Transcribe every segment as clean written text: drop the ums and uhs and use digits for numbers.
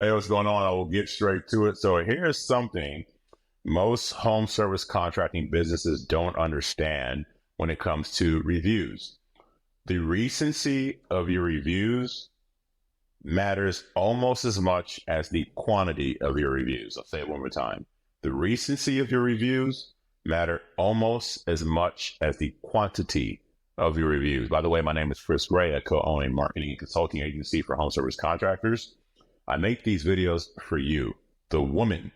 Hey, what's going on? I will get straight to it. So here's something most home service contracting businesses don't understand when it comes to reviews. The recency of your reviews matters almost as much as the quantity of your reviews. I'll say it one more time. The recency of your reviews matter almost as much as the quantity of your reviews. By the way, my name is Chris Gray. I co-own a marketing and consulting agency for home service contractors. I make these videos for you, the woman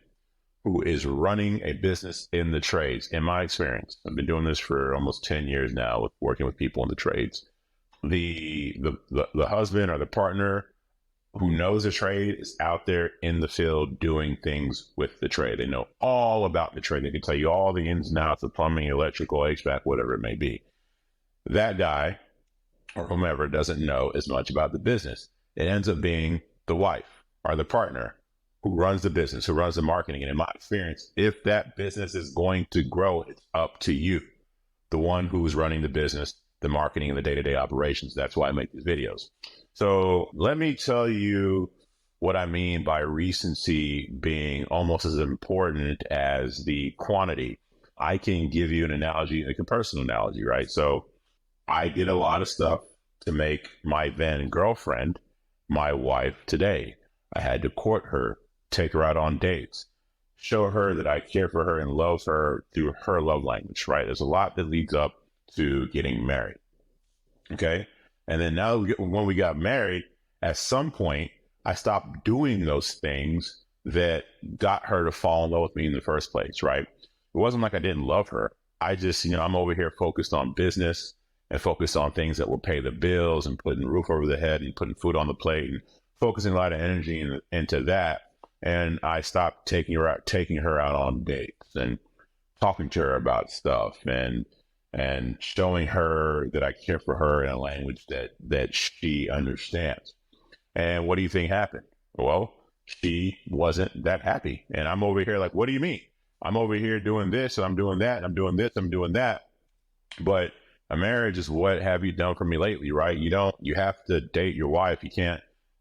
who is running a business in the trades. In my experience, I've been doing this for almost 10 years now with working with people in the trades. The husband or the partner who knows the trade is out there in the field doing things with the trade. They know all about the trade. They can tell you all the ins and outs of plumbing, electrical, HVAC, whatever it may be. That guy or whomever doesn't know as much about the business. It ends up being the wife or the partner who runs the business, who runs the marketing. And in my experience, if that business is going to grow, it's up to you, the one who's running the business, the marketing, and the day-to-day operations. That's why I make these videos. So let me tell you what I mean by recency being almost as important as the quantity. I can give you an analogy, like a personal analogy, right? So I did a lot of stuff to make my then girlfriend my wife today. I had to court her, take her out on dates, show her that I care for her and love her through her love language, right? There's a lot that leads up to getting married. Okay. And then now when we got married, at some point, I stopped doing those things that got her to fall in love with me in the first place, right? It wasn't like I didn't love her. I just, I'm over here focused on business and focused on things that will pay the bills and putting a roof over the head and putting food on the plate and focusing a lot of energy into that. And I stopped taking her out on dates and talking to her about stuff and showing her that I care for her in a language that she understands. And what do you think happened? Well, she wasn't that happy. And I'm over here like, what do you mean? I'm over here doing this and I'm doing that and I'm doing this, I'm doing that. But a marriage is what have you done for me lately, right? You have to date your wife.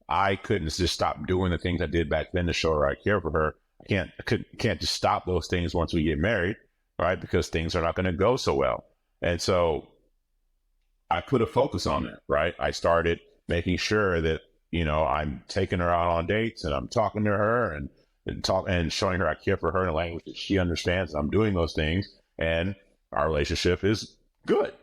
I couldn't just stop doing the things I did back then to show her I care for her. Can't just stop those things once we get married, right? Because things are not going to go so well. And so I put a focus on it, right? I started making sure that, I'm taking her out on dates and I'm talking to her and showing her I care for her in a language that she understands. I'm doing those things and our relationship is good,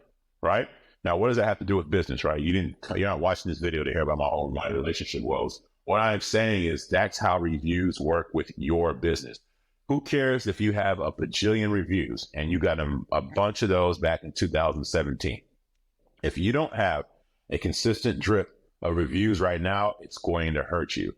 right? Now, what does that have to do with business, right? You're not watching this video to hear about my relationship woes. What I'm saying is that's how reviews work with your business. Who cares if you have a bajillion reviews and you got a bunch of those back in 2017? If you don't have a consistent drip of reviews right now, it's going to hurt you.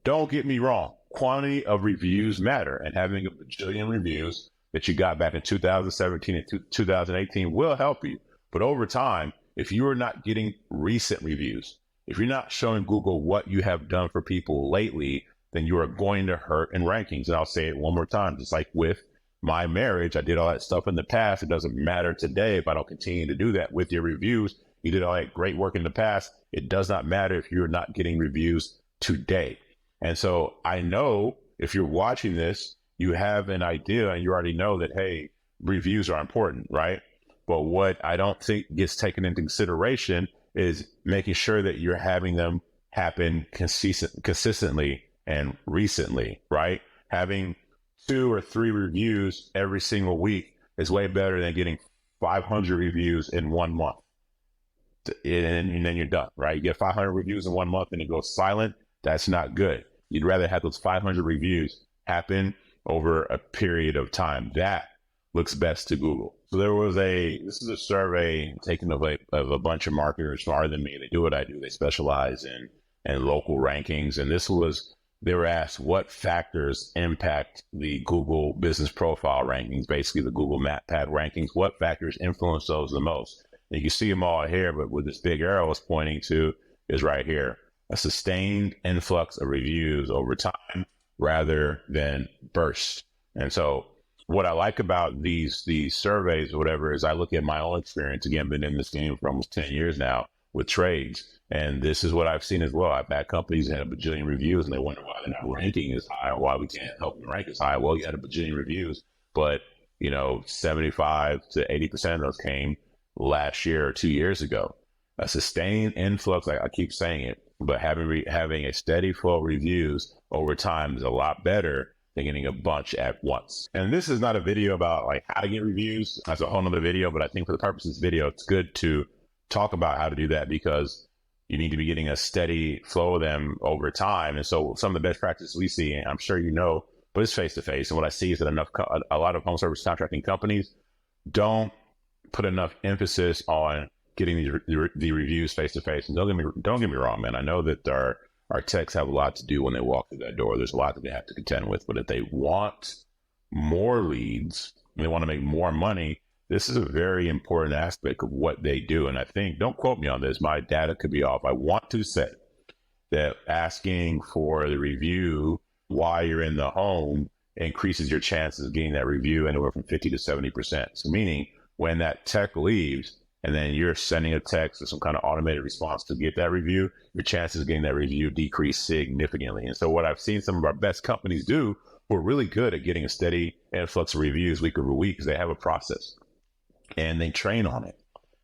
Don't get me wrong. Quantity of reviews matter, and having a bajillion reviews that you got back in 2017 and 2018 will help you. But over time, if you are not getting recent reviews, if you're not showing Google what you have done for people lately, then you are going to hurt in rankings. And I'll say it one more time, just like with my marriage, I did all that stuff in the past. It doesn't matter today if I don't continue to do that with your reviews. You did all that great work in the past. It does not matter if you're not getting reviews today. And so I know if you're watching this, you have an idea and you already know that, hey, reviews are important, right? But what I don't think gets taken into consideration is making sure that you're having them happen consistently and recently, right? Having 2 or 3 reviews every single week is way better than getting 500 reviews in 1 month. And then you're done, right? You get 500 reviews in 1 month and it goes silent. That's not good. You'd rather have those 500 reviews happen over a period of time. That looks best to Google. So this is a survey taken of a bunch of marketers smarter than me. They do what I do. They specialize in local rankings. And they were asked what factors impact the Google business profile rankings, basically the Google MapPad rankings. What factors influence those the most? And you can see them all here, but what this big arrow is pointing to is right here. A sustained influx of reviews over time rather than bursts. And so what I like about these surveys or whatever is I look at my own experience. Again, been in this game for almost 10 years now. with trades. And this is what I've seen as well. I've had companies that had a bajillion reviews and they wonder why they're not ranking as high or why we can't help them rank as high. Well, you had a bajillion reviews, but 75 to 80% of those came last year or 2 years ago. A sustained influx, I keep saying it, but having a steady flow of reviews over time is a lot better than getting a bunch at once. And this is not a video about like how to get reviews. That's a whole nother video, but I think for the purpose of this video, it's good to talk about how to do that because you need to be getting a steady flow of them over time. And so some of the best practices we see, and I'm sure but it's face-to-face. And what I see is that a lot of home service contracting companies don't put enough emphasis on getting the reviews face-to-face. And don't get me wrong, man. I know that our techs have a lot to do when they walk through that door. There's a lot that they have to contend with. But if they want more leads, and they want to make more money, this is a very important aspect of what they do. And I think, don't quote me on this, my data could be off. I want to say that asking for the review while you're in the home increases your chances of getting that review anywhere from 50 to 70%. So meaning when that tech leaves and then you're sending a text or some kind of automated response to get that review, your chances of getting that review decrease significantly. And so what I've seen some of our best companies do who are really good at getting a steady influx of reviews week over week is they have a process and they train on it.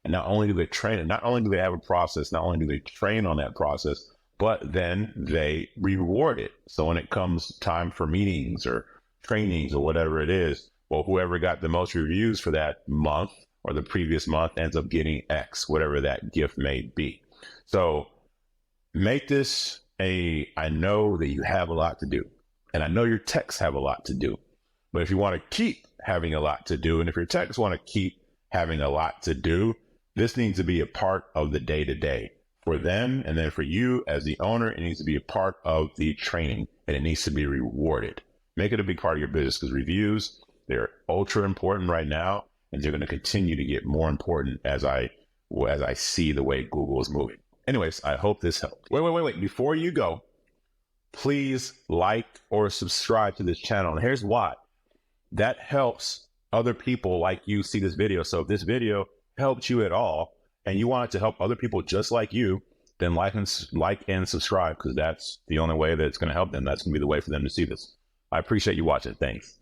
And not only do they train it, not only do they have a process, not only do they train on that process, but then they reward it. So when it comes time for meetings or trainings or whatever it is, well, whoever got the most reviews for that month or the previous month ends up getting X, whatever that gift may be. So make this I know that you have a lot to do, and I know your techs have a lot to do, but if you want to keep having a lot to do, and if your techs want to keep having a lot to do, this needs to be a part of the day-to-day for them. And then for you as the owner, it needs to be a part of the training and it needs to be rewarded. Make it a big part of your business because reviews, they're ultra important right now. And they're going to continue to get more important as I see the way Google is moving. Anyways, I hope this helped. Wait. Before you go, please like or subscribe to this channel. And here's why. That helps other people like you see this video. So if this video helped you at all and you want it to help other people just like you, then like and subscribe because that's the only way that it's going to help them. That's going to be the way for them to see this. I appreciate you watching. Thanks.